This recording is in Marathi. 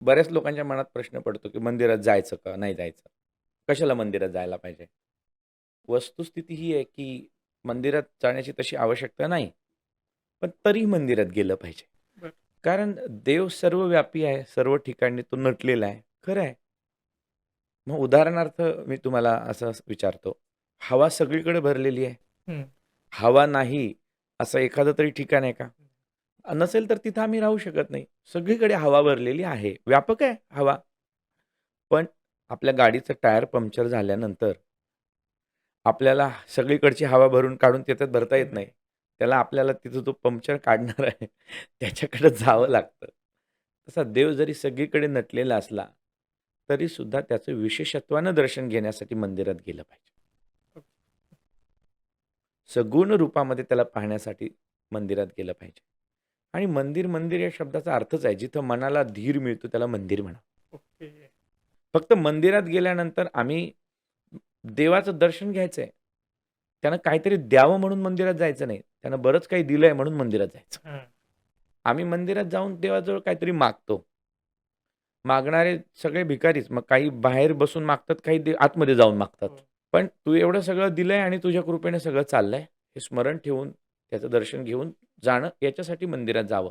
बऱ्याच लोकांच्या मनात प्रश्न पडतो, की मंदिरात जायचं का नाही जायचं? कशाला मंदिरात जायला पाहिजे? वस्तुस्थिती ही आहे, की मंदिरात जाण्याची तशी आवश्यकता नाही. पण तरी मंदिरात गेलं पाहिजे. बरं. कारण देव सर्वव्यापी आहे, सर्व ठिकाणी तो नटलेला आहे. खरं आहे. मग उदाहरणार्थ मी तुम्हाला असं विचारतो, हवा सगळीकडे भरलेली आहे. हं. हवा नाही, असं एखादं तरी ठिकाण आहे का? नसेल तर तिथं आम्ही राहू शकत नाही. सगळीकडे हवा भरलेली आहे. व्यापक आहे हवा. पण आपल्या गाडीचं टायर पंक्चर झाल्यानंतर आपल्याला सगळीकडची हवा भरून काढून त्याच्यात भरता येत नाही. त्याला आपल्याला तिथं तो पंक्चर काढणार आहे, त्याच्याकडे जावं लागतं. तसा देव जरी सगळीकडे नटलेला असला, तरीसुद्धा त्याचं विशेषत्वानं दर्शन घेण्यासाठी मंदिरात गेलं पाहिजे. सगुण रूपामध्ये त्याला पाहण्यासाठी मंदिरात गेलं पाहिजे. आणि मंदिर, मंदिर या शब्दाचा अर्थच आहे, जिथं मनाला धीर मिळतो त्याला मंदिर म्हणा. ओके. फक्त मंदिरात गेल्यानंतर आम्ही देवाचं दर्शन घ्यायचंय. त्यानं काहीतरी द्यावं म्हणून मंदिरात जायचं नाही. त्यानं बरंच काही दिलंय म्हणून मंदिरात जायचं. हां. आम्ही मंदिरात जाऊन देवाजवळ काहीतरी मागतो. मागणारे सगळे भिकारीच. मग काही बाहेर बसून मागतात, काही आतमध्ये जाऊन मागतात. हो. पण तू एवढं सगळं दिलंय आणि तुझ्या कृपेने सगळं चाललंय, हे स्मरण ठेवून त्याचं दर्शन घेऊन जाणं याच्यासाठी मंदिरात जावं.